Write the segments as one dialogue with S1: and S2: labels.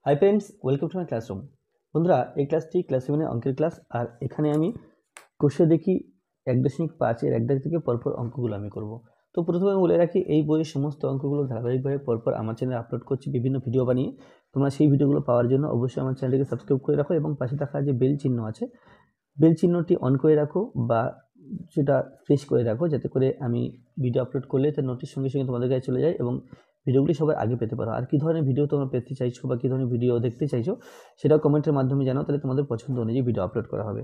S1: Hi friends, welcome to my classroom. বন্ধুরা, এই ক্লাসটি ক্লাস 7 অঙ্কের ক্লাস। আর এখানে আমি কোষে দেখি 1.5 এর 1 দাগ থেকে পরপর অঙ্কগুলো আমি করব। তো প্রথমে বলে রাখি, এই বইয়ের সমস্ত অঙ্কগুলো ধারাবাহিকভাবে পরপর আমার চ্যানেলে আপলোড করছি বিভিন্ন ভিডিও বানিয়ে। তোমরা সেই ভিডিওগুলো পাওয়ার জন্য অবশ্যই আমার চ্যানেলটিকে সাবস্ক্রাইব করে রাখো এবং পাশে থাকা যে বেল চিহ্ন আছে, বেল চিহ্নটি অন করে রাখো বা সেটা প্রেস করে রাখো, যাতে করে আমি ভিডিও আপলোড করলে তার নোটিশ সঙ্গে সঙ্গে তোমাদের কাছে চলে যায় এবং ভিডিওগুলি সবার আগে পেতে পারো। আর কী ধরনের ভিডিও তোমরা পেতে চাইছো বা কী ধরনের ভিডিও দেখতে চাইছো সেটাও কমেন্টের মাধ্যমে জানাও, তাহলে তোমাদের পছন্দ অনুযায়ী ভিডিও আপলোড করা হবে।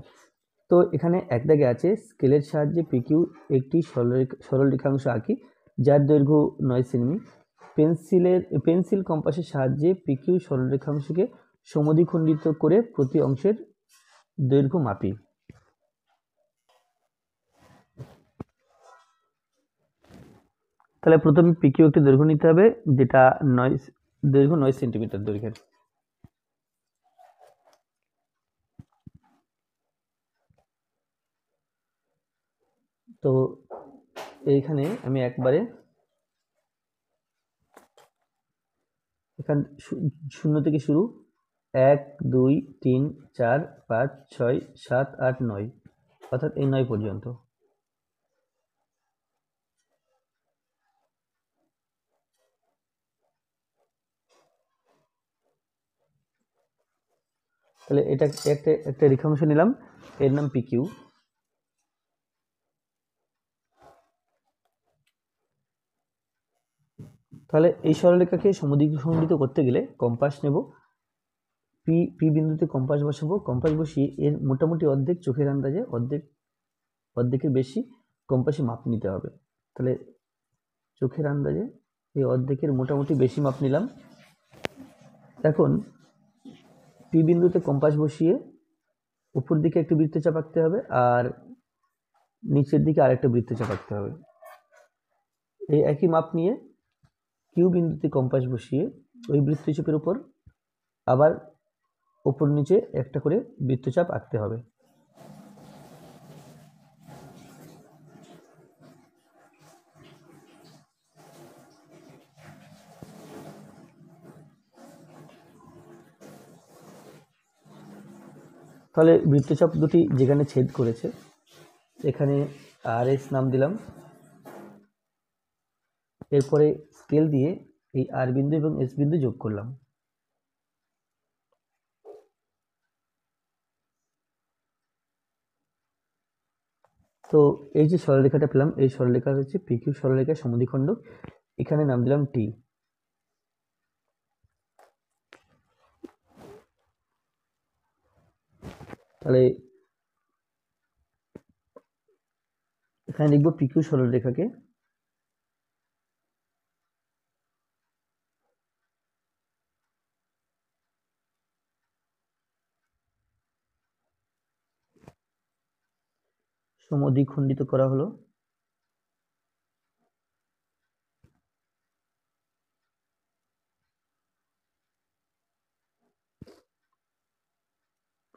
S1: তো এখানে এক দাগে আছে, স্কেলের সাহায্যে পিকিউ একটি সরল রেখাংশ আঁকি যার দৈর্ঘ্য 9 সেমি। পেন্সিল কম্পাসের সাহায্যে পিকিউ সরল রেখাংশকে সমদ্বিখণ্ডিত করে প্রতি অংশের দৈর্ঘ্য মাপি। তাহলে প্রথমে পিকিউ একটি দৈর্ঘ্য নিতে হবে, যেটা দৈর্ঘ্য 9 সেন্টিমিটার দৈর্ঘ্যের। তো এইখানে আমি একবারে এখান 0 থেকে শুরু, 1 2 3 4 5 6 7 8 9, অর্থাৎ এই 9 পর্যন্ত। তাহলে এটা একটা রেখাংশ নিলাম, এর নাম পিকিউ। তাহলে এই সরলরেখাকে সমদ্বিখণ্ডিত করতে গেলে কম্পাস নেব, পি বিন্দুতে কম্পাস বসাবো। কম্পাস বসিয়ে এর মোটামুটি অর্ধেক, চোখের আন্দাজে অর্ধেকের বেশি কম্পাসে মাপ নিতে হবে। তাহলে চোখের আন্দাজে এই অর্ধেকের মোটামুটি বেশি মাপ নিলাম। এখন পি বিন্দুতে কম্পাস বসিয়ে উপর দিকে একটি বৃত্তচাপ আঁকতে হবে আর নিচের দিকে আরেকটা বৃত্তচাপ আঁকতে হবে। এই একই মাপ নিয়ে কিউ বিন্দুতে কম্পাস বসিয়ে ওই বৃত্তচাপের উপর আবার উপর নিচে একটা করে বৃত্তচাপ আঁকতে হবে। তাহলে বৃত্তচাপ দুটি যেখানে ছেদ করেছে এখানে আর এস নাম দিলাম। এরপরে স্কেল দিয়ে এই আর বিন্দু এবং এস বিন্দু যোগ করলাম। তো এই যে সরলরেখাটা পেলাম, এই সরলরেখা হচ্ছে পিকিউ সরলরেখার সমদ্বিখণ্ডক। এখানে নাম দিলাম টি। তাহলে এখানে লিখবো পিকিউ সরলরেখাকে সমদ্বিখণ্ডিত করা হলো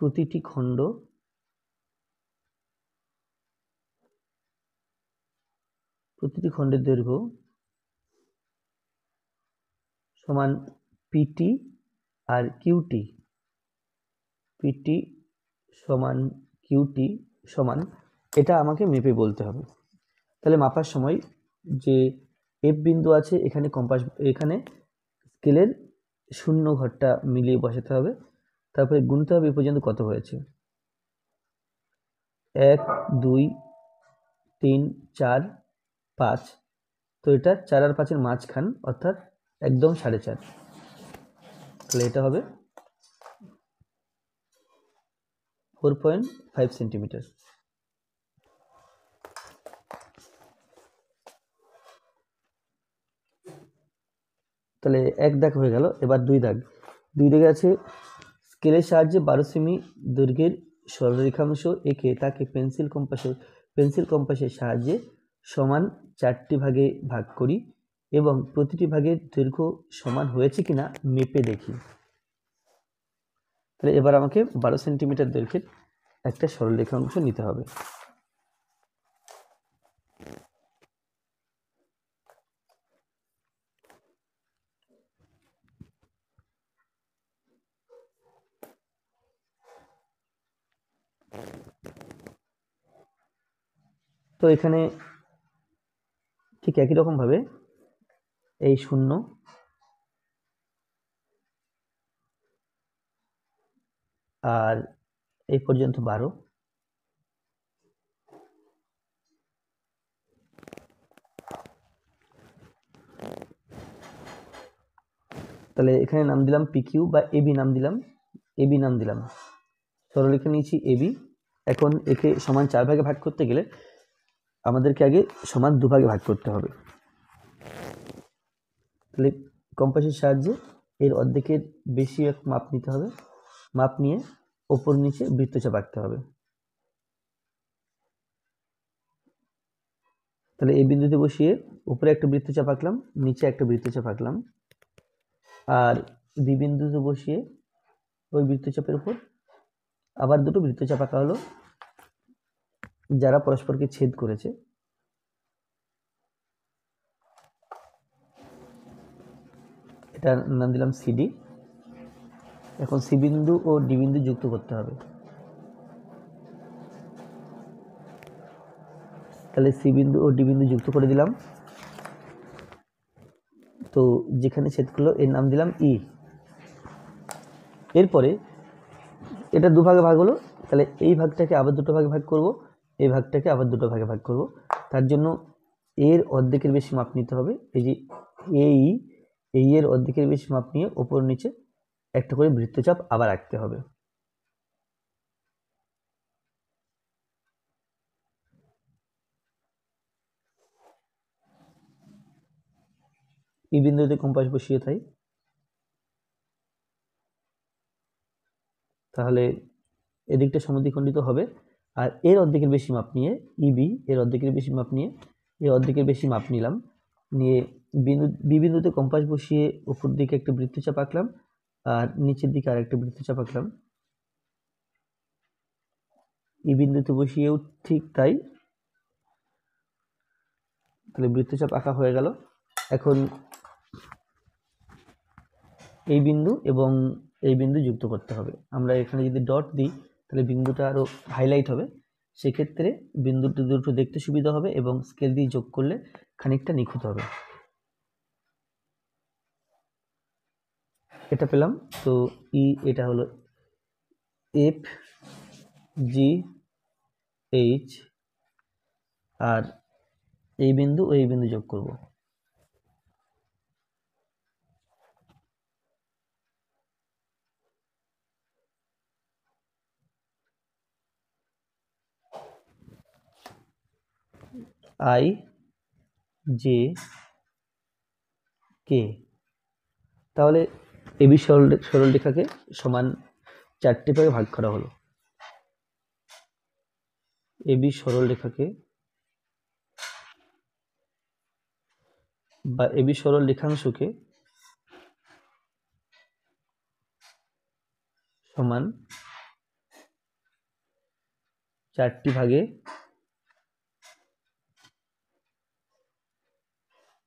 S1: প্রতিটি খণ্ডের দৈর্ঘ্য সমান পিটি আর কিউটি। পিটি সমান কিউটি সমান, এটা আমাকে মেপে বলতে হবে। তাহলে মাপার সময় যে এফ বিন্দু আছে এখানে এখানে স্কেলের শূন্য ঘরটা মিলিয়ে বসাতে হবে, তারপরে গুনতে হবে এ পর্যন্ত কত হয়েছে। 1 2 3 4 5, তো এটা 4 আর 5 এর মাঝখান, অর্থাৎ একদম 4.5। তাহলে এটা হবে 4.5 সেন্টিমিটার। তাহলে এক দাগ হয়ে গেল। এবার দুই দাগে আছে, স্কেলের সাহায্যে 12 সেমি দৈর্ঘ্যের সরলরেখাংশ এঁকে তাকে পেন্সিল কম্পাসের সাহায্যে সমান 4টি ভাগে ভাগ করি এবং প্রতিটি ভাগের দৈর্ঘ্য সমান হয়েছে কিনা মেপে দেখি। তাহলে এবার আমাকে 12 সেন্টিমিটার দৈর্ঘ্যের একটা সরলরেখাংশ নিতে হবে। তো এখানে ঠিক একই রকমভাবে এই 0 আর এই পর্যন্ত 12, তাহলে এখানে নাম দিলাম পিকিউ বা এবি নাম দিলাম, সরলরেখা নিয়েছি এবি। এখন একে সমান 4 ভাগে ভাগ করতে গেলে আমাদেরকে আগে সমান 2 ভাগে ভাগ করতে হবে। তাহলে কম্পাসের সাহায্যে এর অর্ধেকের বেশি এক মাপ নিতে হবে, মাপ নিয়ে ওপর নিচে বৃত্তচাপ আঁকতে হবে। তাহলে এই বিন্দুতে বসিয়ে উপরে একটা বৃত্তচাপ আঁকলাম, নিচে একটা বৃত্তচাপ আঁকলাম, আর বি বিন্দুতে বসিয়ে ওই বৃত্তচাপের উপর আবার দুটো বৃত্তচাপ আঁকা হলো যারা পরস্পরকে ছেদ করেছে। এটা নাম দিলাম সিডি। এখন সি বিন্দু ও ডি বিন্দু যুক্ত করতে হবে। তাহলে সি বিন্দু ও ডি বিন্দু যুক্ত করে দিলাম। তো যেখানে ছেদ করলো এর নাম দিলাম ই। এরপরে এটা 2 ভাগে ভাগ হলো, তাহলে এই ভাগটাকে আবার 2টো ভাগে ভাগ করব, এই ভাগটাকে আবার 2টো ভাগে ভাগ করব। তার জন্য এর অর্ধেকের বেশি মাপ নিতে হবে। এই যে এই এর অর্ধেকের বেশি মাপ নিয়ে ওপর নিচে একটা করে বৃত্তচাপ আবার আঁকতে হবে। এই বিন্দুতে কম্পাস বসিয়ে থাই, তাহলে এদিকটা সমদ্বিখণ্ডিত হবে। আর এর অর্ধেকের বেশি মাপ নিয়ে ইবি এর অর্ধেকের বেশি মাপ নিয়ে এই অর্ধেকের বেশি মাপ নিলাম, নিয়ে বি বিন্দুতে কম্পাস বসিয়ে উপর দিকে একটা বৃত্তচাপ আঁকলাম আর নিচের দিকে আরেকটা বৃত্তচাপ আঁকলাম। ই বিন্দুতে বসিয়েও ঠিক তাই। তাহলে বৃত্তচাপ আঁকা হয়ে গেল। এখন এই বিন্দু এবং এই বিন্দু যুক্ত করতে হবে। আমরা এখানে যদি ডট দিই তাহলে বিন্দুটা আরো হাইলাইট হবে, সেক্ষেত্রে বিন্দুটি দুটো দেখতে সুবিধা হবে এবং স্কেল দিয়ে যোগ করলে খানিকটা নিখুঁত হবে। এটা পেলাম। তো ই এটা হলো এফ জি এইচ, আর এই বিন্দু ও এই বিন্দু যোগ করব। I J K. তাহলে এবি সরলরেখাকে সমান 4টে ভাগে ভাগ করা হলো। এবি সরলরেখাকে বা এবি সরল রেখাংশকে সমান 4টি ভাগে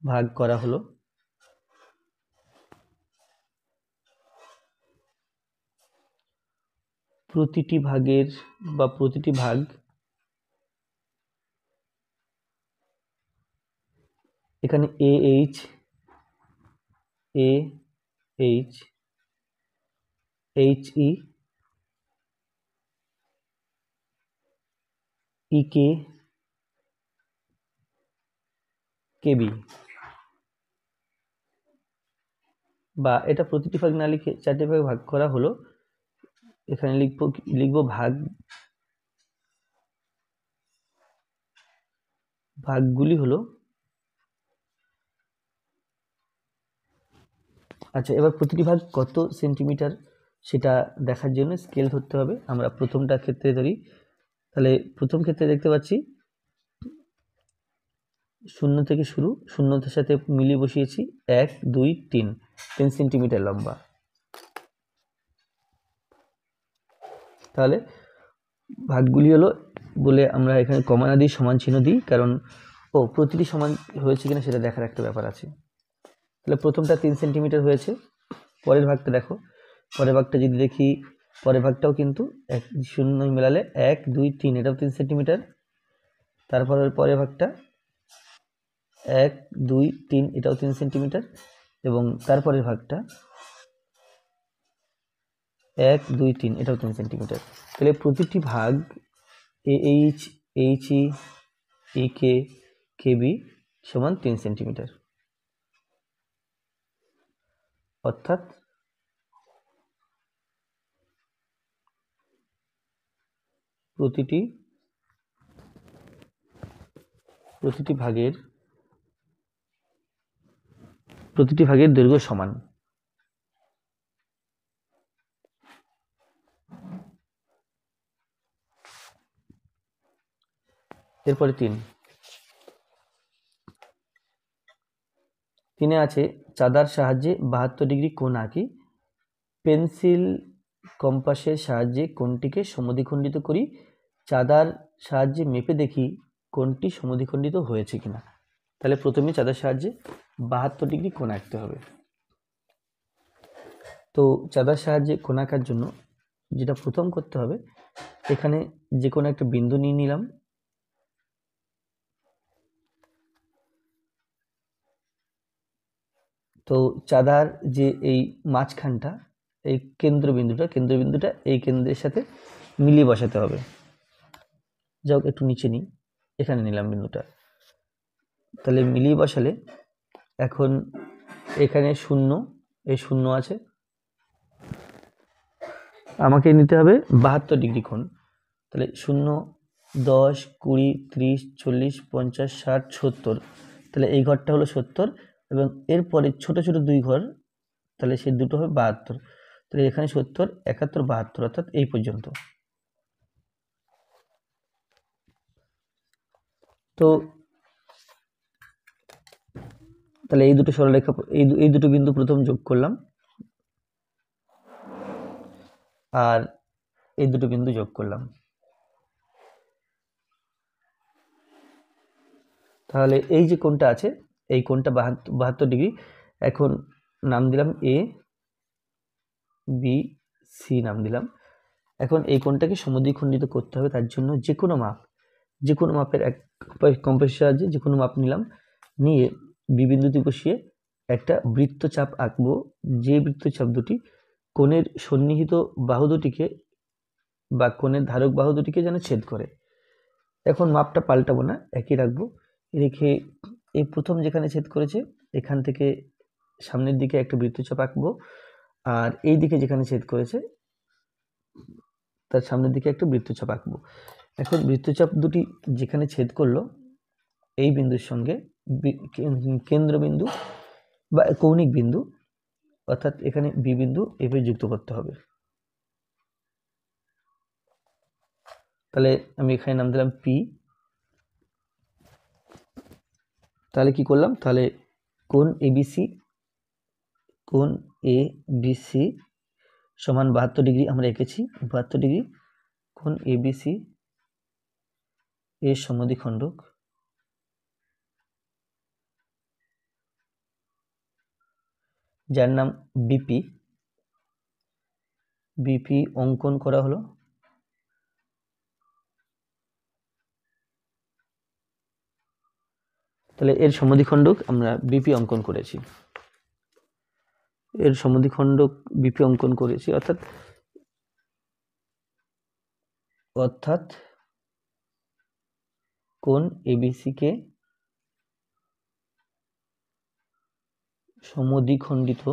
S1: ভাগ করা হলো। প্রতিটি ভাগের বা প্রতিটি ভাগ এখানে এ এইচ এইচ ই কে কেবি, বা এটা প্রতিটি ভাগ না লিখে 4টে ভাগে ভাগ করা হলো। এখানে লিখবো ভাগগুলি হলো, আচ্ছা এবার প্রতিটি ভাগ কত সেন্টিমিটার সেটা দেখার জন্য স্কেল ধরতে হবে। আমরা প্রথমটা ক্ষেত্রে ধরি, তাহলে প্রথম ক্ষেত্রে দেখতে পাচ্ছি 0 থেকে শুরু, শূন্যতার সাথে মিলিয়ে বসিয়েছি 1 2 3 সেন্টিমিটার লম্বা। তাহলে ভাগগুলি হলো বলে আমরা এখানে কমা না দিই, সমান চিহ্ন দিই, কারণ প্রতিটি সমান হয়েছে কিনা সেটা দেখার একটা ব্যাপার আছে। তাহলে প্রথমটা 3 সেন্টিমিটার হয়েছে। পরের ভাগটা দেখো, পরের ভাগটা যদি দেখি, পরের ভাগটাও কিন্তু 0 মেলালে 1 2 3 এটাও 3 সেন্টিমিটার। তারপরের পরের ভাগটা 1 2 3 এটাও 3 সেন্টিমিটার এবং তারপরের ভাগটা 1 2 3 এটাও 3 সেন্টিমিটার। তাহলে প্রতিটি ভাগ AH HE EK KB সমান 3 সেন্টিমিটার, অর্থাৎ প্রতিটি ভাগের দৈর্ঘ্য সমান। এরপরে 3 আছে চাঁদার সাহায্যে 72 ডিগ্রি কোণ আঁকি, পেন্সিল কম্পাসের সাহায্যে কোণটিকে সমদ্বিখণ্ডিত করি, চাঁদার সাহায্যে মেপে দেখি কোণটি সমদ্বিখণ্ডিত হয়েছে কিনা। তাহলে প্রথমে চাঁদার সাহায্যে 72 ডিগ্রি কোণ আঁকতে হবে। তো চাঁদার সাহায্যে কোণ আঁকার জন্য যেটা প্রথম করতে হবে, এখানে যে কোনো একটা বিন্দু নিয়ে নিলাম, তো চাঁদার যে এই মাঝখানটা, এই কেন্দ্রবিন্দুটা এই কেন্দ্রের সাথে মিলিয়ে বসাতে হবে। যাও একটু নিচে নিই, এখানে নিলাম বিন্দুটা। তাহলে মিলিয়ে বসালে এখন এখানে 0, এই 0 আছে, আমাকে নিতে হবে 72 ডিগ্রি কোণ। তাহলে 0 10 20 30 40 50 60 70, তাহলে এই ঘরটা হলো 70 এবং এরপরে ছোট ছোট 2 ঘর, তাহলে সেই দুটো হবে 72। তাহলে এখানে 70 71 72, অর্থাৎ এই পর্যন্ত। তো তাহলে এই দুটো সরলরেখা, এই দুটো বিন্দু প্রথম যোগ করলাম আর এই দুটো বিন্দু যোগ করলাম। তাহলে এই যে কোণটা আছে, এই কোণটা 72 ডিগ্রি। এখন নাম দিলাম এ বি সি নাম দিলাম। এখন এই কোণটাকে সমদ্বিখণ্ডিত করতে হবে, তার জন্য যে কোনো মাপের এক কম্পাসের সাহায্যে যে কোনো মাপ নিলাম, নিয়ে বি বিন্দুতে বসিয়ে একটা বৃত্তচাপ আঁকবো, যে বৃত্তচাপ দুটি কোণের সন্নিহিত বাহু দুটিকে বা কোণের ধারক বাহু দুটিকে যেন ছেদ করে। এখন মাপটা পাল্টাবো না, একই রাখবো। রেখে এই প্রথম যেখানে ছেদ করেছে এখান থেকে সামনের দিকে একটা বৃত্তচাপ আঁকবো, আর এই দিকে যেখানে ছেদ করেছে তার সামনের দিকে একটা বৃত্তচাপ আঁকবো। এখন বৃত্তচাপ দুটি যেখানে ছেদ করলো এই বিন্দুর সঙ্গে কেন্দ্রবিন্দু বা কৌণিক বিন্দু, অর্থাৎ এখানে বি বিন্দু এভাবে যুক্ত করতে হবে। তাহলে আমি এখানে নাম দিলাম পি। তাহলে কি করলাম, তাহলে কোণ এবিসি সমান 72 ডিগ্রি আমরা এঁকেছি। 72 ডিগ্রি কোণ এবিসি এর সমদ্বিখণ্ডক যার নাম বিপি অঙ্কন করা হলো। তাহলে এর সমদ্বিখণ্ডক আমরা বিপি অঙ্কন করেছি, অর্থাৎ কোণ এবিসি কে সমদ্বিখণ্ডিত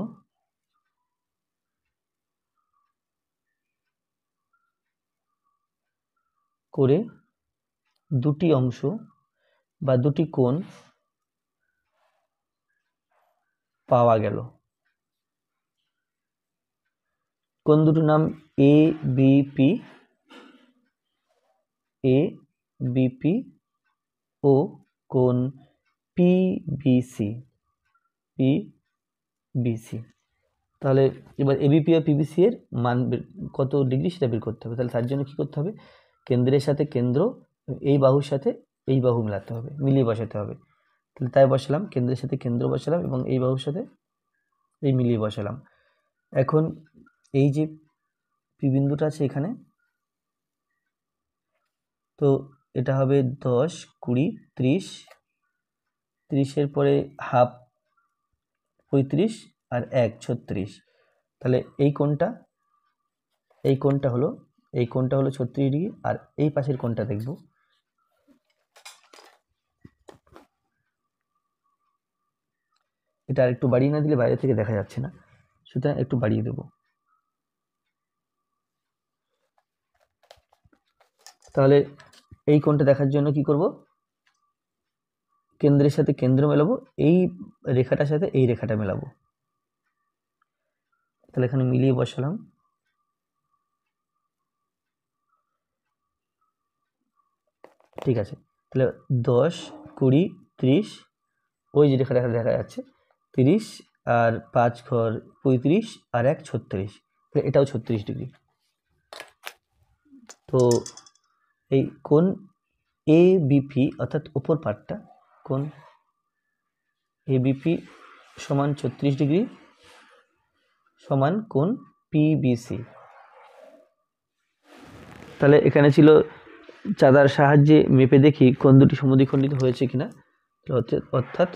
S1: করে দুটি অংশ বা দুটি কোণ পাওয়া গেল। কোণ দুটোর নাম এবিপি ও কোণ পিবিসি। তাহলে এবার এবিপি ও পিবিসি এর মান কত ডিগ্রি সেটা বের করতে হবে। তাহলে তার জন্য কি করতে হবে, কেন্দ্রের সাথে কেন্দ্র, এই বাহুর সাথে এই বাহু মিলাতে হবে, মিলিয়ে বসাতে হবে। তাহলে তাই বসালাম, কেন্দ্রের সাথে কেন্দ্র বসালাম এবং এই বাহুর সাথে এই মিলিয়ে বসালাম। এখন এই যে পি বিন্দুটা আছে এখানে, তো এটা হবে 10, 20, 30, 30-এর পরে হাফ 35 আর 1 36। তাহলে এই কোণটা হলো 36 ডিগ্রি। আর এই পাশের কোণটা দেখব, এটা আর একটু বাড়িয়ে না দিলে বাইরে থেকে দেখা যাচ্ছে না, সুতরাং একটু বাড়িয়ে দেব। তাহলে এই কোণটা দেখার জন্য কি করব, কেন্দ্রের সাথে কেন্দ্র মেলাবো, এই রেখাটার সাথে এই রেখাটা মেলাবো। তাহলে এখানে মিলিয়ে বসালাম। ঠিক আছে, তাহলে 10, 20, 30, ওই যে রেখাটা দেখা যাচ্ছে 30 আর 5 ঘর 35 আর 1 36, তাহলে এটাও 36 ডিগ্রি। তো এই কোণ এ বিপি অর্থাৎ উপর পাটটা, কোণ এ বিপি সমান 36 ডিগ্রি সমান কোণ পিবিসি। তাহলে এখানে ছিল চাঁদার সাহায্যে মেপে দেখি কোণ দুটি সমদ্বিখণ্ডিত হয়েছে কিনা। অর্থাৎ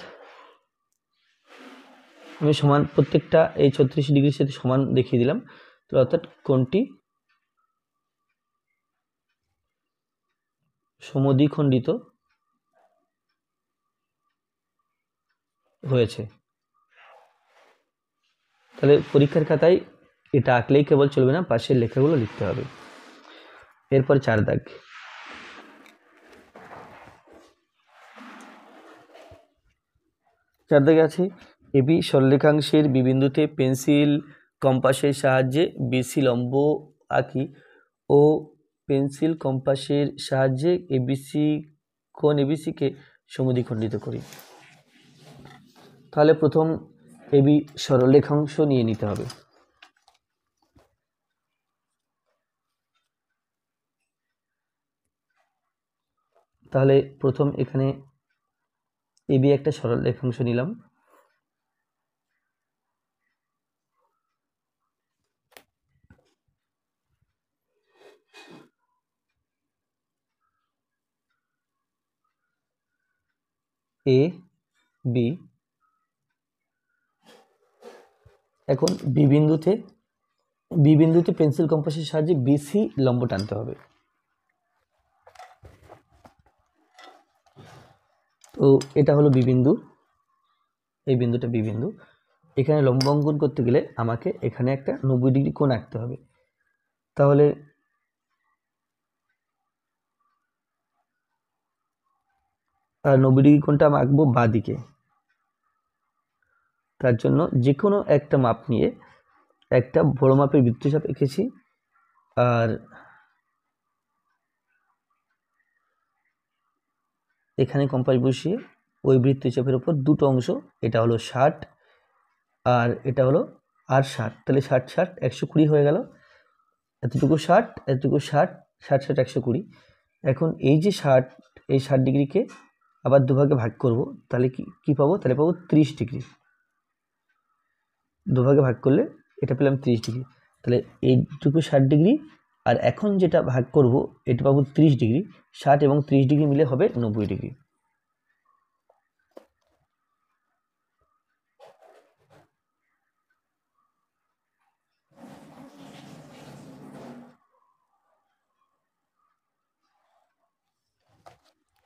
S1: আমি সমান প্রত্যেকটা এই 36 ডিগ্রির সাথে সমান দেখিয়ে দিলাম। তো অর্থাৎ কোণটি সমদ্বিখণ্ডিত হয়েছে। তাহলে পরীক্ষার খাতায় এটা আঁকলেই কেবল চলবে না, পাশের লেখাগুলো লিখতে হবে। এরপর 4 দাগ, আছে এবি সরলরেখাংশের বিবিন্দুতে পেন্সিল কম্পাসের সাহায্যে বিসি লম্ব আঁকি ও পেন্সিল কম্পাসের সাহায্যে এবিসি কোণ এবিসিকে সমদ্বিখণ্ডিত করি। তাহলে প্রথম এবি সরলরেখাংশ নিয়ে নিতে হবে। তাহলে প্রথম এখানে এবি একটা সরলরেখাংশ নিলাম। এ বি, এখন বি বিন্দুতে পেন্সিল কম্পাসের সাহায্যে বিসি লম্ব টানতে হবে। তো এটা হলো বি বিন্দু, এই বিন্দুটা বি বিন্দু। এখানে লম্ব অঙ্কন করতে গেলে আমাকে এখানে একটা 90 ডিগ্রি কোণ আঁকতে হবে। তাহলে আর 90 ডিগ্রি কোণটা আমি আঁকবো বাঁ দিকে। তার জন্য যে কোনো একটা মাপ নিয়ে একটা বড় মাপের বৃত্তচাপ এঁকেছি, আর এখানে কম্পাস বসিয়ে ওই বৃত্তচাপের উপর দুটো অংশ, এটা হলো 60 আর এটা হলো আর 60, তাহলে 60 60 120 হয়ে গেল। এতটুকু 60, এতটুকু 60, 60 60 120। এখন এই যে 60, এই 60 ডিগ্রিকে আবার দুভাগে ভাগ করব, তাহলে কি পাবো, তাহলে পাবো 30 ডিগ্রি। দুভাগে ভাগ করলে এটা পেলাম 30 ডিগ্রি। তাহলে এইটুকু 60 ডিগ্রি, আর এখন যেটা ভাগ করব এটা পাবো 30 ডিগ্রি। 60 এবং 30 ডিগ্রি মিলে হবে 90 ডিগ্রি।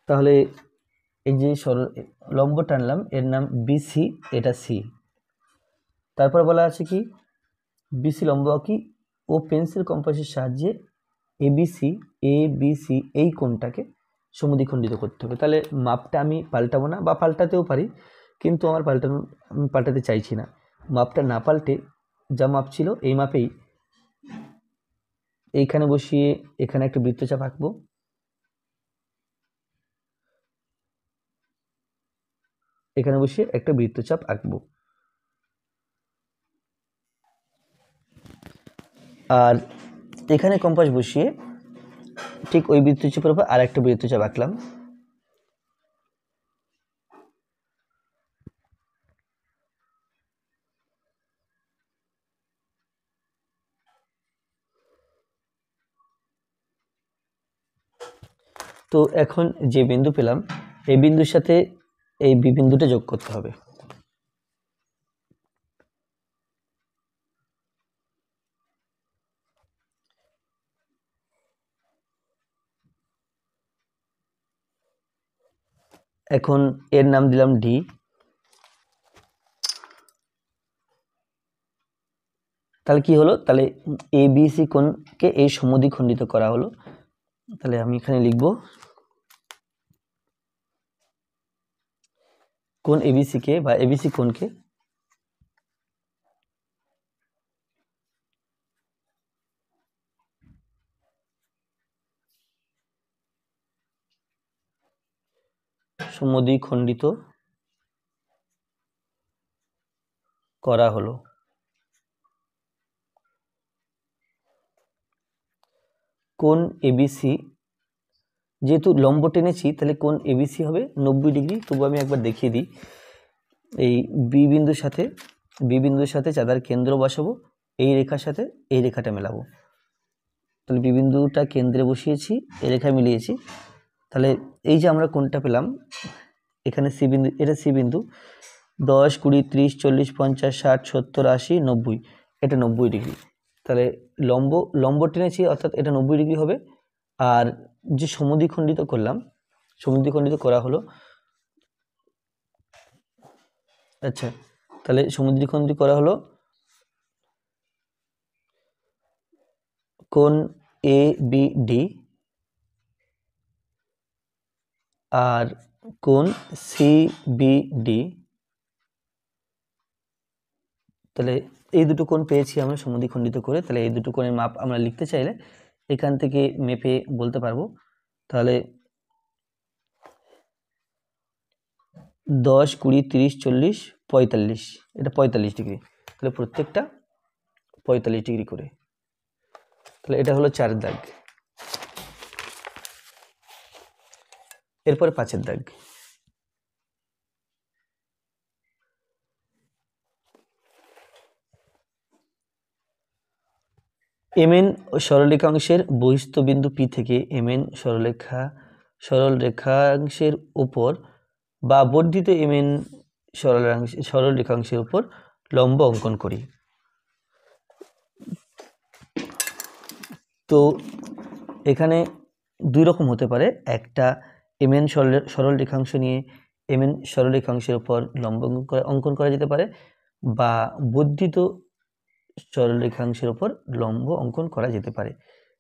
S1: তাহলে এই যে লম্ব টানলাম এর নাম বিসি, এটা সি। তারপর বলা আছে কি বিসি লম্ব আঁকি ও পেন্সিল কম্পাসের সাহায্যে এবিসি এই কোণটাকে সমদ্বিখণ্ডিত করতে হবে। তাহলে মাপটা আমি পাল্টাবো না, বা পাল্টাতেও পারি, কিন্তু আমি পাল্টাতে চাইছি না। মাপটা না পাল্টে যা মাপ ছিল এই মাপেই এইখানে বসিয়ে এখানে একটা বৃত্তচাপ আঁকবো। এখানে বসিয়ে একটা বৃত্তচাপ আঁকবো, আর এখানে কম্পাস বসিয়ে ঠিক ওই বৃত্তচাপের উপর আর একটা বৃত্তচাপ আঁকলাম। তো এখন যে বিন্দু পেলাম এই বিন্দুর সাথে এই বি বিন্দুটা যোগ করতে হবে। এখন এর নাম দিলাম ডি। তাহলে কি হলো, তাহলে এ বি সি কোণকে এই সমদ্বিখণ্ডিত করা হলো। তাহলে আমি এখানে লিখব কোণ এবিসি কে বা এবিসি কোণকে সমদ্বিখণ্ডিত করা হলো। কোণ এবিসি যেহেতু লম্ব টেনেছি তাহলে কোণ এবিসি হবে 90 ডিগ্রি। তবু আমি একবার দেখিয়ে দিই, এই বি বিন্দুর সাথে চাঁদার কেন্দ্র বসাবো, এই রেখার সাথে এই রেখাটা মেলাবো। তাহলে বি বিন্দুটা কেন্দ্রে বসিয়েছি, এই রেখায় মিলিয়েছি। তাহলে এই যে আমরা কোণটা পেলাম এখানে সি বিন্দু, এটা সি বিন্দু, 10, 20, 30, 40, 50, 60, 70, 80, 90, এটা 90 ডিগ্রি। তাহলে লম্ব টেনেছি অর্থাৎ এটা 90 ডিগ্রি হবে। আর যে সমদ্বিখণ্ডিত করলাম, সমদ্বিখণ্ডিত করা হলো, আচ্ছা তাহলে সমদ্বিখণ্ডিত করা হলো কোণ এ বি ডি আর কোণ সি বি ডি। তাহলে এই দুটো কোণ পেয়েছি আমরা সমদ্বিখণ্ডিত করে। তাহলে এই দুটো কোণের মাপ আমরা লিখতে চাইলে এখান থেকে মেপে বলতে পারবো। তাহলে 10, 20, 30, 40, 45, এটা 45 ডিগ্রি। তাহলে প্রত্যেকটা 45 ডিগ্রি করে। তাহলে এটা হলো 4 দাগ। এরপরে 5 দাগ। এমএন সরলরেখাংশের বহিস্থ বিন্দু পি থেকে এমএন সরলরেখাংশের উপর বা বর্ধিত এমএন সরলরেখাংশের উপর লম্ব অঙ্কন করি। তো এখানে দুই রকম হতে পারে, একটা এমএন সরলরেখাংশ নিয়ে এমএন সরলরেখাংশের উপর লম্ব অঙ্কন করা যেতে পারে, বা বর্ধিত সরলরেখাংশের উপর লম্ব অঙ্কন করা যেতে পারে।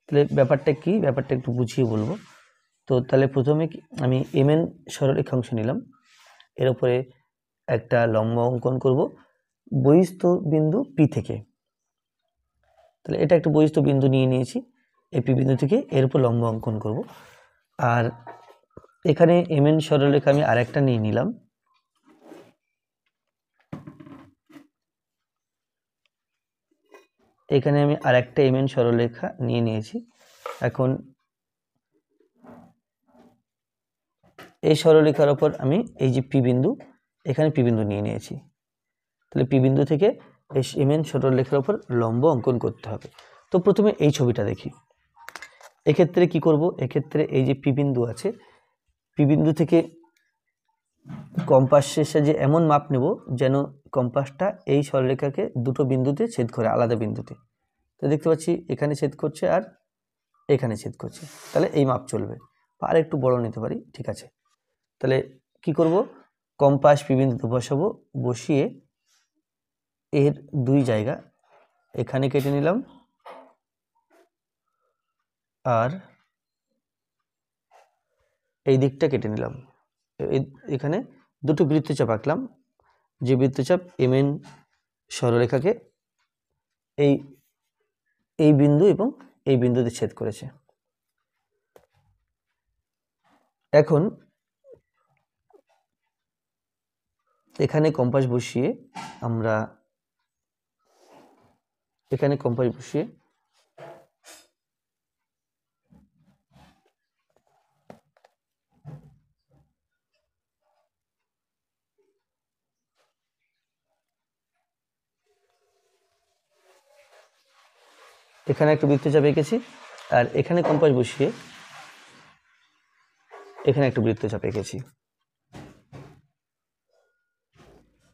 S1: তাহলে ব্যাপারটা কি, ব্যাপারটা একটু বুঝিয়ে বলবো। তো তাহলে প্রথমে আমি এমএন সরলরেখাংশ নিলাম, এর উপরে একটা লম্ব অঙ্কন করব বহিস্থ বিন্দু পি থেকে। তাহলে এটা একটা বহিস্থ বিন্দু নিয়ে নিয়েছি, এই পি বিন্দু থেকে এর উপর লম্ব অঙ্কন করব। আর এখানে এমএন সরলরেখা আমি আরেকটা নিয়ে নিলাম, এখানে আমি আরেকটা এমএন সরলরেখা নিয়ে নিয়েছি। এখন এই সরলরেখার উপর আমি এই যে পি বিন্দু, এখানে পি বিন্দু নিয়ে নিয়েছি। তাহলে পি বিন্দু থেকে এই এমএন সরলরেখার উপর লম্ব অঙ্কন করতে হবে। তো প্রথমে এই ছবিটা দেখি। এক্ষেত্রে কি করব, এক্ষেত্রে এই যে পি বিন্দু আছে, পি বিন্দু থেকে কম্পাসের সাহায্যে এমন মাপ নেব যেন কম্পাসটা এই সরলরেখাকে দুটো বিন্দুতে ছেদ করে, আলাদা বিন্দুতে। তো দেখতে পাচ্ছি এখানে ছেদ করছে আর এখানে ছেদ করছে, তাহলে এই মাপ চলবে। আর একটু বড় নিতে পারি, ঠিক আছে। তাহলে কি করব, কম্পাস পি বিন্দুতে বসাবো, বসিয়ে এর দুই জায়গা এখানে কেটে নিলাম আর এই দিকটা কেটে নিলাম। এখানে দুটো বৃত্তচাপ আঁকলাম, যে বৃত্তচাপ এমএন সরলরেখাকে এই বিন্দু এবং এই বিন্দুতে ছেদ করেছে। এখন এখানে কম্পাস বসিয়ে আমরা এখানে কম্পাস বসিয়ে এখানে একটা বৃত্তচাপ এঁকেছি আর এখানে কম্পাস বসিয়ে এখানে একটা বৃত্তচাপ এঁকেছি।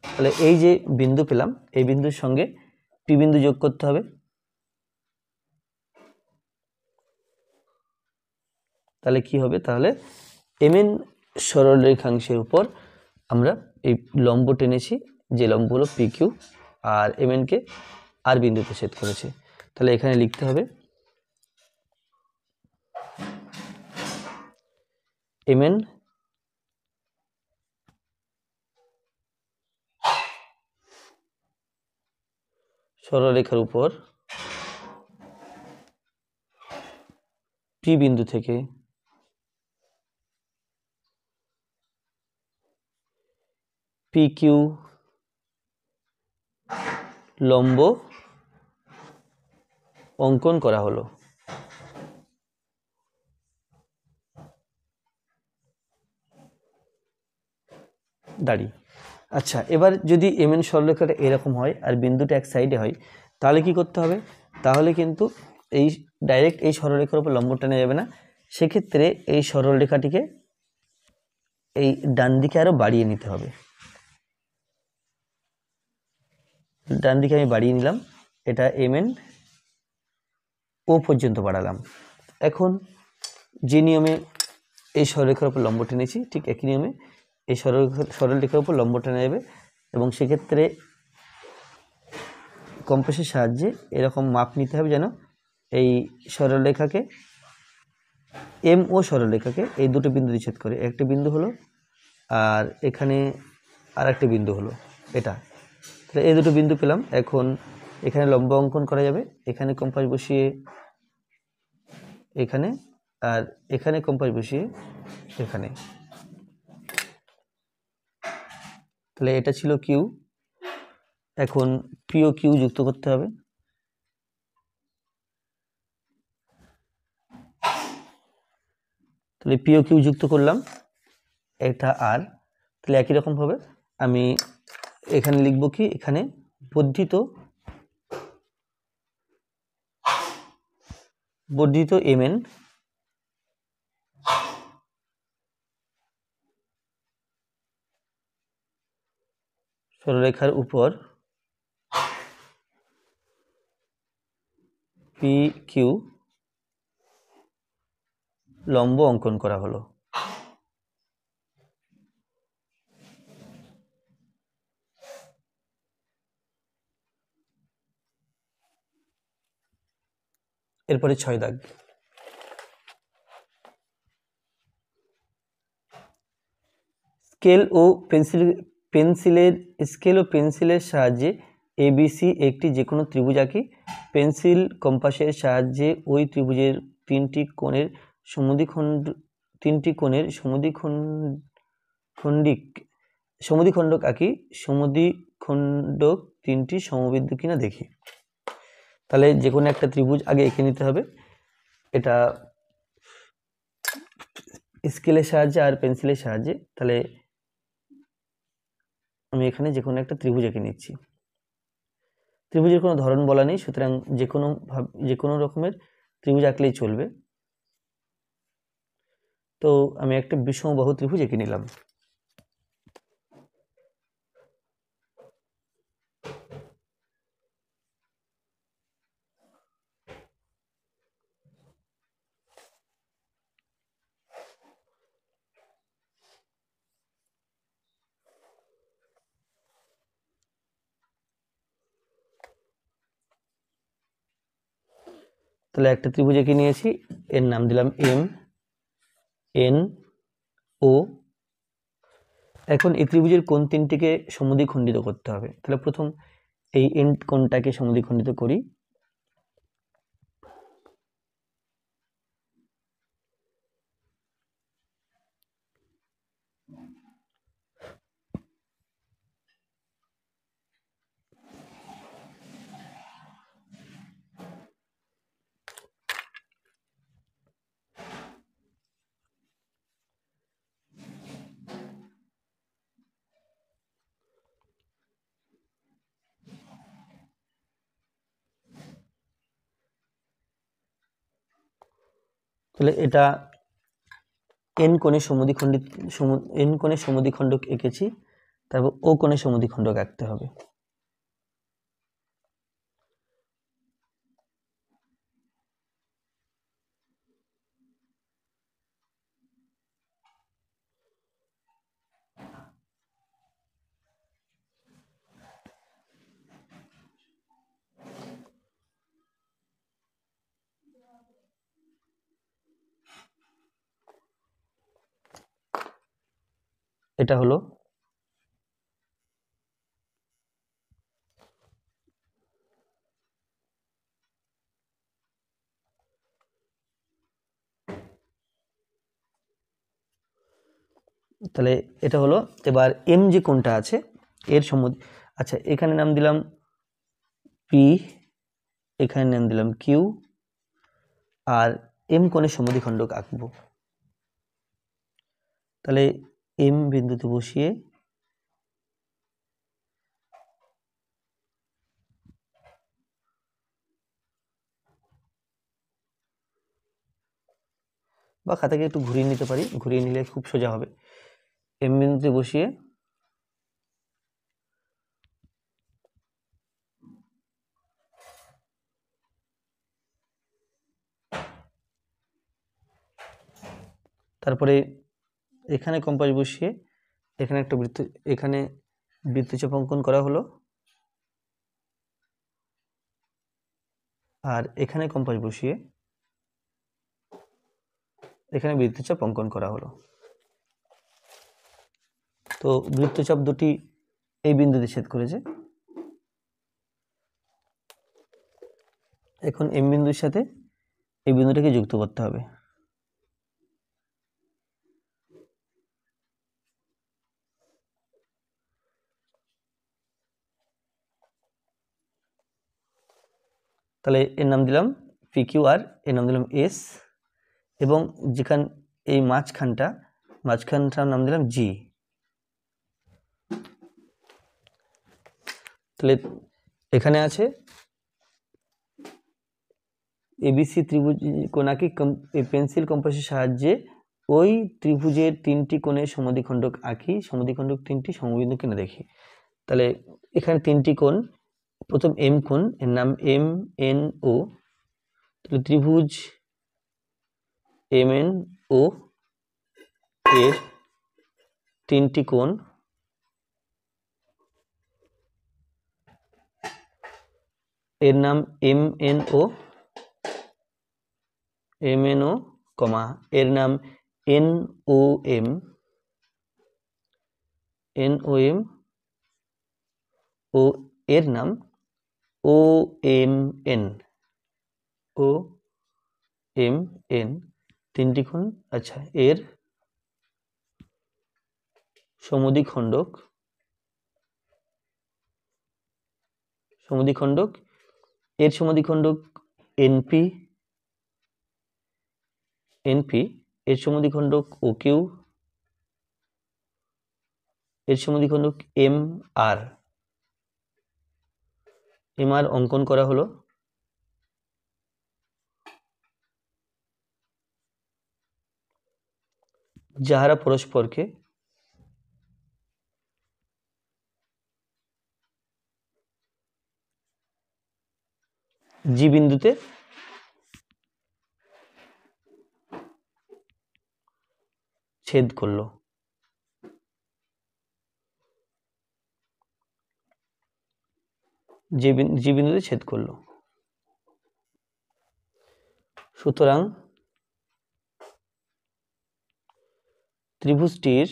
S1: তাহলে এই যে বিন্দু পেলাম, এই বিন্দুর সঙ্গে পি বিন্দু যোগ করতে হবে। তাহলে কি হবে, তাহলে এমএন সরলরেখাংশের উপর আমরা এই লম্ব টেনেছি, যে লম্ব হলো পি কিউ, আর এমএনকে আর বিন্দুতে ছেদ করেছে। তাহলে এখানে লিখতে হবে এমএন সরলরেখার উপর পি বিন্দু থেকে পি কিউ লম্ব অঙ্কন করা হলো। দাঁড়ি। আচ্ছা, এবার যদি এমএন সরলরেখাটা এরকম হয় আর বিন্দুটা এক সাইডে হয়, তাহলে কি করতে হবে, তাহলে কিন্তু এই ডাইরেক্ট এই সরলরেখার উপর লম্ব টানা যাবে না। সেক্ষেত্রে এই সরলরেখাটিকে এই ডান দিকে আরো বাড়িয়ে নিতে হবে। ডান দিকে আমি বাড়িয়ে নিলাম, এটা এমএন ও পর্যন্ত বাড়ালাম। এখন যে নিয়মে এই সরলরেখার উপর লম্ব টেনেছি, ঠিক একই নিয়মে এই সরলরেখার উপর লম্ব টানা যাবে, এবং সেক্ষেত্রে কম্পাসের সাহায্যে এরকম মাপ নিতে হবে যেন এই সরলরেখাকে এম ও সরলরেখাকে এই দুটো বিন্দু ছেদ করে। একটা বিন্দু হলো আর এখানে আর একটা বিন্দু হলো এটা। তাহলে এই দুটো বিন্দু পেলাম। এখন এখানে লম্ব অঙ্কন করা যাবে, এখানে কম্পাস বসিয়ে এখানে, আর এখানে কম্পাস বসিয়ে এখানে। তাহলে এটা ছিল কিউ, এখন পি ও কিউ যুক্ত করতে হবে। তাহলে পি ও কিউ যুক্ত করলাম, এটা আর। তাহলে একই রকম ভাবে আমি এখানে লিখব কি, এখানে বর্ধিত এমএন সরলরেখার উপর পি কিউ লম্ব অঙ্কন করা হলো। এরপরে 6 দাগ। স্কেল ও পেন্সিলের সাহায্যে এবিসি একটি যে কোনো ত্রিভুজ আঁকি। পেন্সিল কম্পাসের সাহায্যে ওই ত্রিভুজের তিনটি কোণের সমদ্বিখণ্ডক আঁকি। সমদ্বিখণ্ডক তিনটি সমবিন্দু কিনা দেখি। তাহলে যে কোনো একটা ত্রিভুজ আগে এঁকে নিতে হবে। এটা স্কেলের সাহায্যে আর পেন্সিলের সাহায্যে। তাহলে আমি এখানে যে কোনো একটা ত্রিভুজ এঁকে নিচ্ছি। ত্রিভুজের কোনো ধরন বলা নেই, সুতরাং যে কোনো রকমের ত্রিভুজ আঁকলেই চলবে। তো আমি একটা বিষমবাহু ত্রিভুজ এঁকে নিলাম। তাহলে একটা ত্রিভুজ এঁকে নিয়েছি, এর নাম দিলাম এম এন ও। এখন এই ত্রিভুজের কোণ তিনটিকে সমদ্বিখণ্ডিত করতে হবে। তাহলে প্রথম এই এন কোণটাকে সমদ্বিখণ্ডিত করি। তাহলে এটা এন কোণে সমদ্বিখণ্ডক এঁকেছি, তারপর ও কোণে সমদ্বিখণ্ডক আঁকতে হবে। এটা হলো তাহলে এটা হলো। এবার এম যে কোণটা আছে এর আচ্ছা এখানে নাম দিলাম পি, এখানে নাম দিলাম কিউ, আর এম কোণে সমদ্বিখণ্ডক আঁকবো। তাহলে এম বিন্দুতে বসিয়ে বা খাতাকে একটু ঘুরিয়ে নিতে পারি, ঘুরিয়ে নিলে খুব সোজা হবে। এম বিন্দুতে বসিয়ে তারপরে এখানে কম্পাস বসিয়ে এখানে একটা এখানে বৃত্তচাপ অঙ্কন করা হলো, আর এখানে কম্পাস বসিয়ে এখানে বৃত্তচাপ অঙ্কন করা হলো। তো বৃত্তচাপ দুটি এই বিন্দুতে ছেদ করেছে। এখন এম বিন্দুর সাথে এই বিন্দুটাকে যুক্ত করতে হবে। তাহলে এর নাম দিলাম পি কিউ আর, এর নাম দিলাম এস, এবং যেখান এই মাঝখানটার নাম দিলাম জি। তাহলে এখানে আছে এবিসি ত্রিভুজ কোণাকে পেন্সিল কম্পাসের সাহায্যে ওই ত্রিভুজের তিনটি কোণের সমদ্বিখণ্ডক আঁকি, সমদ্বিখণ্ডক তিনটি সমবিন্দু কিনা দেখি। তাহলে এখানে তিনটি কোণ, প্রথম এম কোণ, এর নাম এম এন ও। তাহলে ত্রিভুজ এম এন ও এর তিনটি কোণ এর নাম এম এন ও, কমা এর নাম এন ও এম ও এর নাম ও এম এন, তিনটি কোণ। আচ্ছা এর সমদ্বিখণ্ডক এর সমদ্বিখণ্ডক এনপি, এর সমদ্বিখণ্ডক ও কিউ, এর সমদ্বিখণ্ডক এম আর অঙ্কন করা হলো। যাহারা পরস্পরকে জি বিন্দুতে ছেদ করলো। জি বিন্দুতে ছেদ করলো। সুতরাং ত্রিভুজটির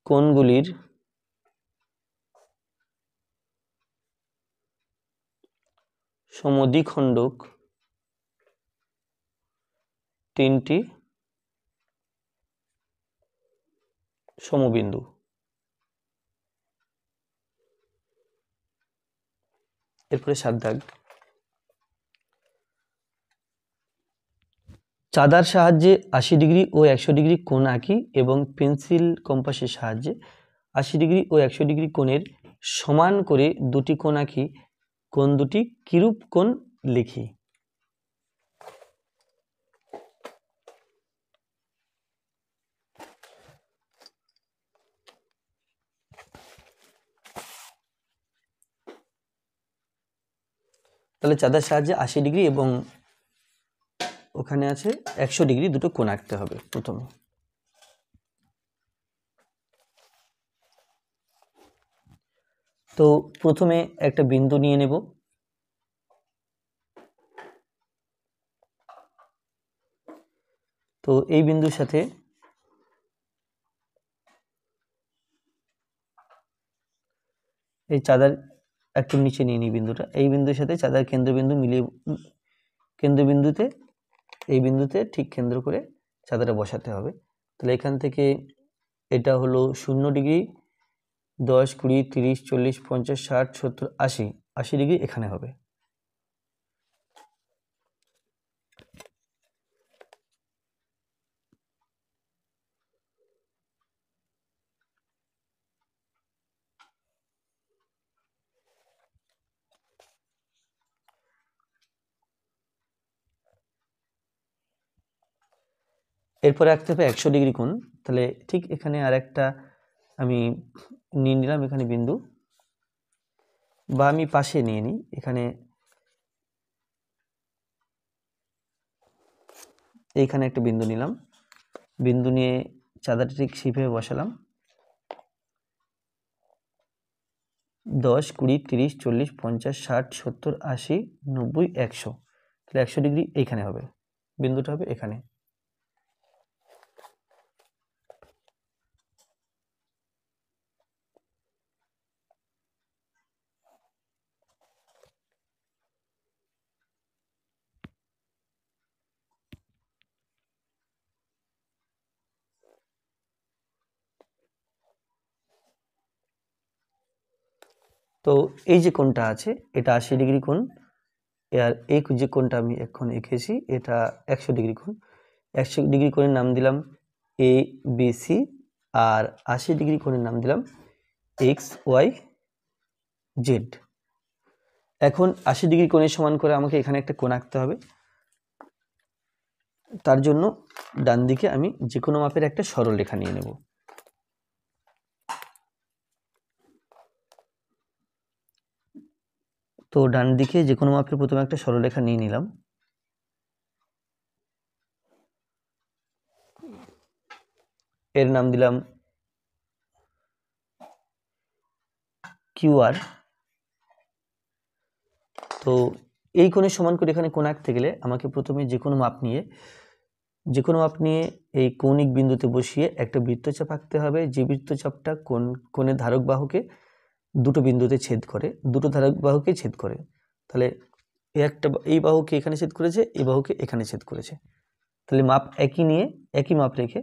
S1: কোণগুলির সমদ্বিখণ্ডক তিনটি সমবিন্দু। এরপরে 7 দাগ। চাঁদার সাহায্যে 80 ডিগ্রি ও 100 ডিগ্রি কোণ আঁকি এবং পেন্সিল কম্পাসের সাহায্যে 80 ডিগ্রি ও 100 ডিগ্রি কোণের সমান করে দুটি কোণ আঁকি। কোণ দুটি কিরূপ কোণ লিখি। তাহলে চাঁদার সাহায্যে 80 ডিগ্রি এবং ওখানে আছে 100 ডিগ্রি দুটো কোণ আঁকতে হবে প্রথমে। তো প্রথমে একটা বিন্দু নিয়ে নেব, তো এই বিন্দুর সাথে এই চাঁদার একটু নিচে নিয়ে নিই বিন্দুটা, এই বিন্দুর সাথে চাঁদার কেন্দ্রবিন্দু মিলিয়ে কেন্দ্রবিন্দুতে এই বিন্দুতে ঠিক কেন্দ্র করে চাঁদাটা বসাতে হবে। তাহলে এখান থেকে এটা হলো 0 ডিগ্রি, 10, 20, 30, 40, 50, 60, 70, 80, 80 ডিগ্রি এখানে হবে। এরপরে আঁকতে হবে 100 ডিগ্রি কোণ। তাহলে ঠিক এখানে আর একটা আমি নিয়ে নিলাম এখানে বিন্দু, বা আমি পাশে নিয়ে নিই, এখানে এইখানে একটা বিন্দু নিলাম, বিন্দু নিয়ে চাঁদাটা ঠিক সেইভাবে বসালাম। 10, 20, 30, 40, 50, 60, 70, 80, 90, 100, তাহলে 100 ডিগ্রি এইখানে হবে, বিন্দুটা হবে এখানে। তো এই যে কোণটা আছে এটা 80 ডিগ্রি কোণ, আর এই যে কোণটা আমি এখন এঁকেছি এটা 100 ডিগ্রি কোণ। 100 ডিগ্রি কোণের নাম দিলাম A B C, R 80 degree কোণের নাম দিলাম এক্স ওয়াই জেড। এখন 80 ডিগ্রি কোণের সমান করে আমাকে এখানে একটা কোণ আঁকতে হবে। তার জন্য ডান দিকে আমি যে কোনো মাপের একটা সরলরেখা নিয়ে নেব। তো ডান দিকে যে কোনো মাপের প্রথমে একটা সরলরেখা নিয়ে নিলাম। এর নাম দিলাম কিউআর। তো এই কোণের সমান করে এখানে কোণ আঁকতে গেলে আমাকে প্রথমে যে কোনো মাপ নিয়ে এই কৌণিক বিন্দুতে বসিয়ে একটা বৃত্তচাপ আঁকতে হবে, যে বৃত্তচাপটা কোণের ধারক বাহুকে দুটো বিন্দুতে ছেদ করে, দুটো ধারক বাহুকে ছেদ করে। তাহলে এই বাহুকে এখানে ছেদ করেছে, এই বাহুকে এখানে ছেদ করেছে। তাহলে মাপ একই নিয়ে একই মাপ রেখে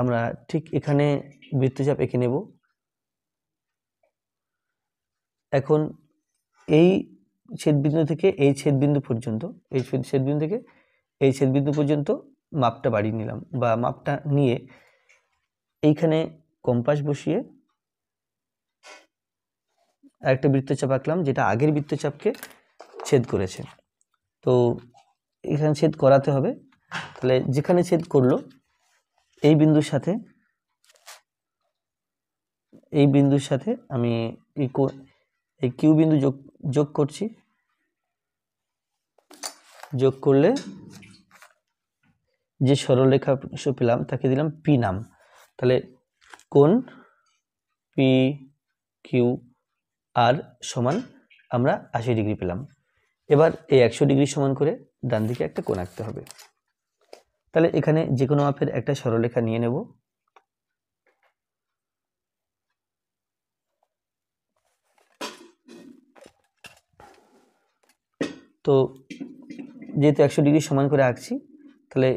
S1: আমরা ঠিক এখানে বৃত্তচাপ এঁকে নেব। এখন এই ছেদবিন্দু থেকে এই ছেদবিন্দু পর্যন্ত, এই ছেদবিন্দু থেকে এই ছেদবিন্দু পর্যন্ত মাপটা বাড়িয়ে নিলাম, বা মাপটা নিয়ে এইখানে কম্পাস বসিয়ে আরেকটা বৃত্তচাপ আঁকলাম যেটা আগের বৃত্তচাপকে ছেদ করেছে। তো এখানে ছেদ করাতে হবে। তাহলে যেখানে ছেদ করলো এই বিন্দুর সাথে আমি এই কিউ বিন্দু যোগ করছি। যোগ করলে যে সরলরেখা পেলাম তাকে দিলাম পি নাম। তাহলে কোণ পি কিউ আর সমান আমরা 80 ডিগ্রি পেলাম। এবার এই 100 ডিগ্রি সমান করে ডান দিকে একটা কোণ আঁকতে হবে। তাহলে এখানে যে কোনো মাপের একটা সরলরেখা নিয়ে নেব। তো যেহেতু 100 ডিগ্রি সমান করে আঁকছি, তাহলে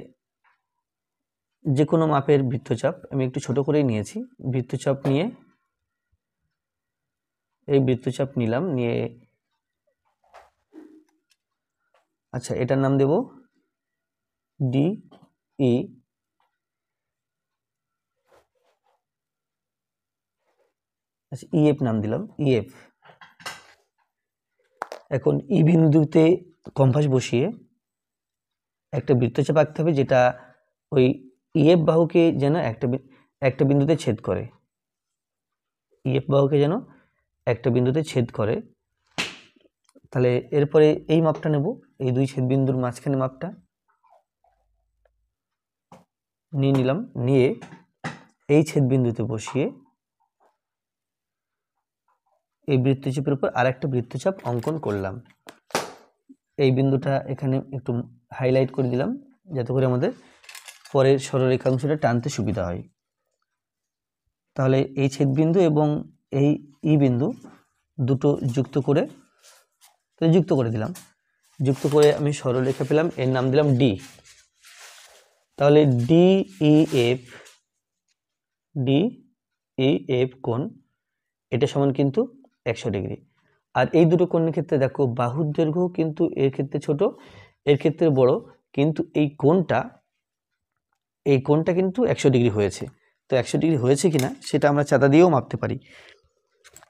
S1: যে কোনো মাপের বৃত্তচাপ আমি একটু ছোট করেই নিয়েছি, বৃত্তচাপ নিয়ে এই বৃত্তচাপ নিলাম, নিয়ে আচ্ছা এটার নাম দেব ডি ই, আচ্ছা ইএফ নাম দিলাম, ইএফ। এখন ই বিন্দুতে কম্পাস বসিয়ে একটা বৃত্তচাপ আঁকতে হবে, যেটা ওই ইএফ বাহুকে যেন একটা বিন্দুতে ছেদ করে, ইএফ বাহুকে যেন একটা বিন্দুতে ছেদ করে। তাহলে এরপরে এই মাপটা নেব, এই দুই ছেদ বিন্দুর মাঝখানে মাপটা নিয়ে নিলাম, নিয়ে এই ছেদ বিন্দুতে বসিয়ে এই বৃত্তচাপের উপর আরেকটা বৃত্তচাপ অঙ্কন করলাম। এই বিন্দুটা এখানে একটু হাইলাইট করে দিলাম, যাতে করে আমাদের পরের সরলরেখাংশটা টানতে সুবিধা হয়। তাহলে এই ছেদ বিন্দু এবং এই ই বিন্দু দুটো যুক্ত করে দিলাম। যুক্ত করে আমি সরলরেখা পেলাম, এর নাম দিলাম ডি। তাহলে ডিইএফ কোণ এটা সমান কিন্তু 100 ডিগ্রি। আর এই দুটো কোণের ক্ষেত্রে দেখো বাহুর দৈর্ঘ্য কিন্তু এর ক্ষেত্রে ছোট, এর ক্ষেত্রে বড়, কিন্তু এই কোণটা কিন্তু 100 ডিগ্রি হয়েছে। তো 100 ডিগ্রি হয়েছে কিনা সেটা আমরা চাঁদা দিয়েও মাপতে পারি।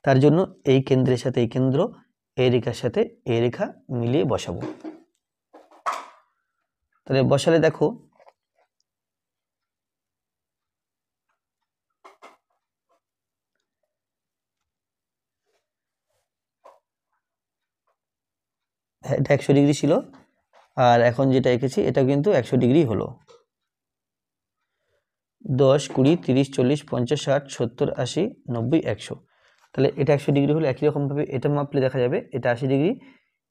S1: তার জন্য এই কেন্দ্রের সাথে এই কেন্দ্র, এই রেখার সাথে এই রেখা মিলিয়ে বসাবো। তাহলে বসালে দেখো এটা 100 ডিগ্রি ছিল, আর এখন যেটা এঁকেছি এটা কিন্তু 100 ডিগ্রি হলো। 10, 20, 30, 40, 50, 60, 70, 80, 90, 100। তাহলে এটা 100 ডিগ্রি হলো। একই রকমভাবে এটা মাপলে দেখা যাবে এটা 80 ডিগ্রি,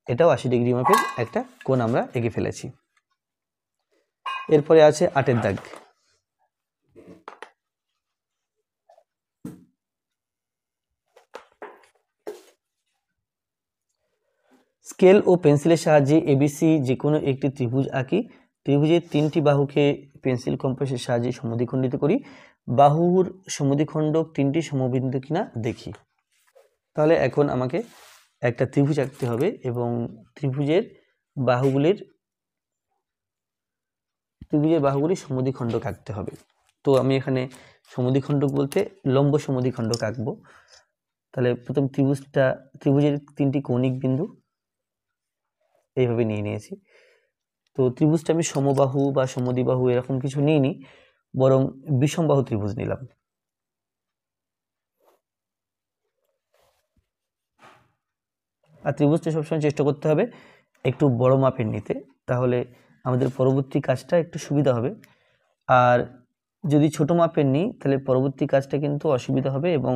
S1: এটাও 80 ডিগ্রি মাপের একটা কোণ আমরা এঁকে ফেলেছি। এরপরে আছে 8-এর দাগ। স্কেল ও পেন্সিলের সাহায্যে এবিসি যে কোনো একটি ত্রিভুজ আঁকি। ত্রিভুজের 3টি বাহুকে পেন্সিল কম্পাসের সাহায্যে সমদ্বিখণ্ডিত করি। বাহুর সমদ্বিখণ্ডক 3টি সমবিন্দু কিনা দেখি। তাহলে এখন আমাকে একটা ত্রিভুজ আঁকতে হবে এবং ত্রিভুজের বাহুগুলির সমদ্বিখণ্ডক আঁকতে হবে। তো আমি এখানে সমদ্বিখণ্ডক বলতে লম্ব সমদ্বিখণ্ডক আঁকবো। তাহলে প্রথম ত্রিভুজের 3টি কৌণিক বিন্দু এইভাবে নিয়ে নিয়েছি। তো ত্রিভুজটা আমি সমবাহু বা সমদ্বিবাহু এরকম কিছু নিইনি, বরং বিষমবাহু ত্রিভুজ নিলাম। আর ত্রিভুজটা সবসময় চেষ্টা করতে হবে একটু বড় মাপের নিতে, তাহলে আমাদের পরবর্তী কাজটা একটু সুবিধা হবে। আর যদি ছোট মাপের নিই তাহলে পরবর্তী কাজটা কিন্তু অসুবিধা হবে এবং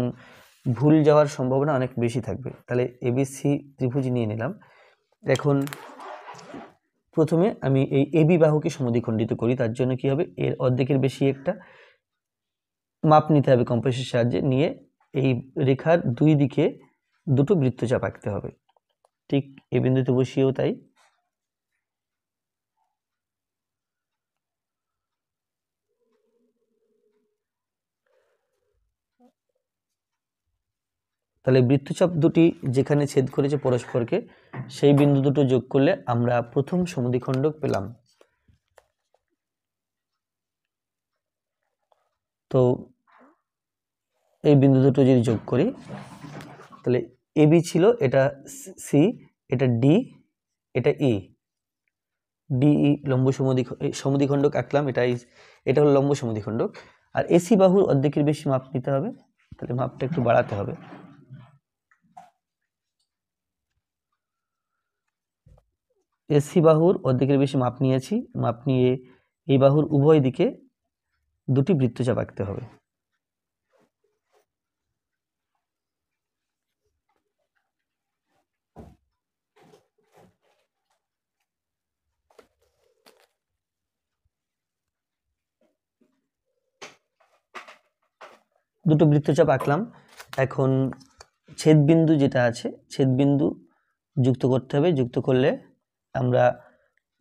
S1: ভুল যাওয়ার সম্ভাবনা অনেক বেশি থাকবে। তাহলে এবিসি ত্রিভুজ নিয়ে নিলাম। এখন প্রথমে আমি এই এবি বাহুকে সমদ্বিখণ্ডিত করি। তার জন্য কি হবে, এর অর্ধেকের বেশি একটা মাপ নিতে হবে কম্পাসের সাহায্যে, নিয়ে এই রেখার দুই দিকে দুটো বৃত্তচাপ আঁকতে হবে। ঠিক এই বিন্দুতে বসিয়েও তাই। তাহলে বৃত্তচাপ দুটি যেখানে ছেদ করেছে পরস্পরকে, সেই বিন্দু দুটো যোগ করলে আমরা প্রথম সমদ্বিখণ্ডক পেলাম। তো এই বিন্দু দুটো যদি যোগ করি তাহলে এবি ছিল, এটা সি, এটা ডি, এটা ই। ডিই লম্ব সমদ্বিখণ্ডক আঁকলাম, এটা হলো লম্ব সমদ্বিখণ্ডক। আর এসি বাহুর অর্ধেকের বেশি মাপ নিতে হবে, তাহলে মাপটা একটু বাড়াতে হবে। এসি বাহুর অর্ধেকের বেশি মাপ নিয়েছি, মাপ নিয়ে এই বাহুর উভয় দিকে দুটি বৃত্তচাপ আঁকতে হবে। দুটো বৃত্তচাপ আঁকলাম। এখন ছেদবিন্দু যেটা আছে, ছেদবিন্দু যুক্ত করতে হবে। যুক্ত করলে আমরা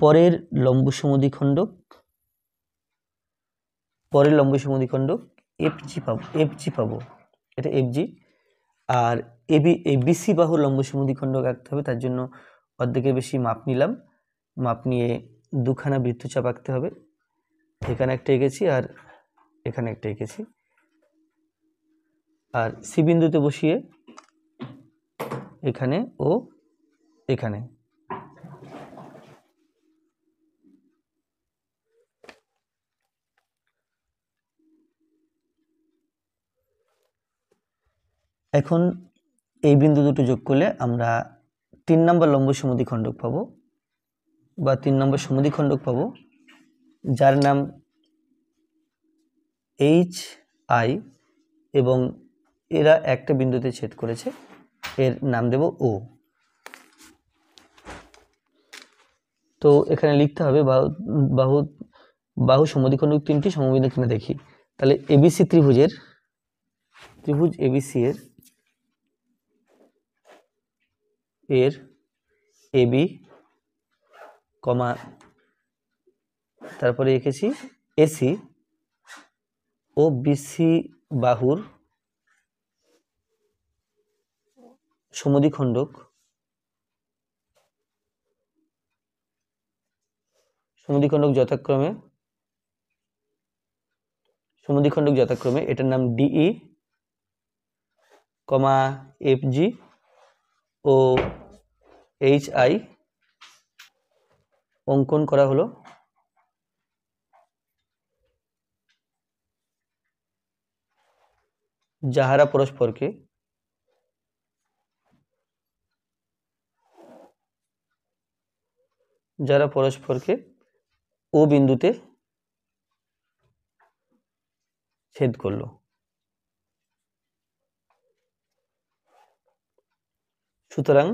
S1: পরের লম্ব সমদ্বিখণ্ডক এফজি পাবো, এটা এফজি। আর এবিসি বাহুর লম্ব সমদ্বিখণ্ডক আঁকতে হবে, তার জন্য অর্ধেকের বেশি মাপ নিলাম। মাপ নিয়ে দুখানা বৃত্তচাপ আঁকতে হবে। এখানে একটা এঁকেছি আর এখানে একটা এঁকেছি। আর সি বিন্দুতে বসিয়ে এখানে ও এখানে। এখন এই বিন্দু দুটো যোগ করলে আমরা 3 নম্বর লম্ব সমদ্বিখণ্ডক পাবো বা 3 নম্বর সমদ্বিখণ্ডক পাবো, যার নাম HI এবং এরা একটা বিন্দুতে ছেদ করেছে, এর নাম দেব O। তো এখানে লিখতে হবে বাহু সমদ্বিখণ্ডক 3টি সমবিন্দু কিনা দেখি। তাহলে ABC ত্রিভুজ ABC এর AB কমা তারপরে লিখেছি AC ও BC বাহুর সমদ্বিখণ্ডক যথাক্রমে এটার নাম DE কমা FG ও HI অঙ্কন করা হলো। যাহারা পরস্পরকে ও বিন্দুতে ছেদ করলো। সুতরাং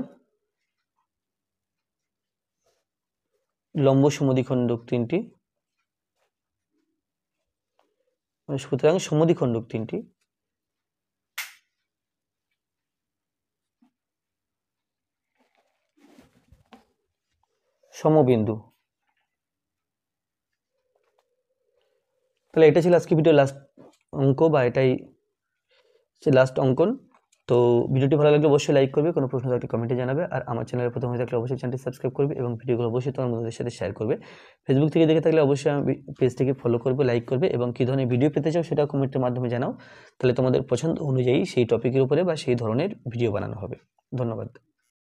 S1: সমদ্বিখণ্ডক তিনটি সমবিন্দু। তাহলে এটা ছিল আজকে ভিডিও লাস্ট অঙ্ক, বা এটাই লাস্ট অঙ্কন। তো ভিডিওটি ভালো লাগলে অবশ্যই লাইক করবে, কোনো প্রশ্ন থাকলে কমেন্টে জানাবে, আর আমার চ্যানেলে প্রথম হয়ে থাকলে অবশ্যই চ্যানেলটি সাবস্ক্রাইব করবে এবং ভিডিওগুলো অবশ্যই তোমার বন্ধুদের সাথে শেয়ার করবে। ফেসবুক থেকে দেখে থাকলে অবশ্যই আমার পেজটিকে ফলো করবে, লাইক করবে এবং কী ধরনের ভিডিও পেতে চাও সেটা কমেন্টের মাধ্যমে জানাও। তাহলে তোমাদের পছন্দ অনুযায়ী সেই টপিকের উপরে বা সেই ধরনের ভিডিও বানানো হবে। ধন্যবাদ।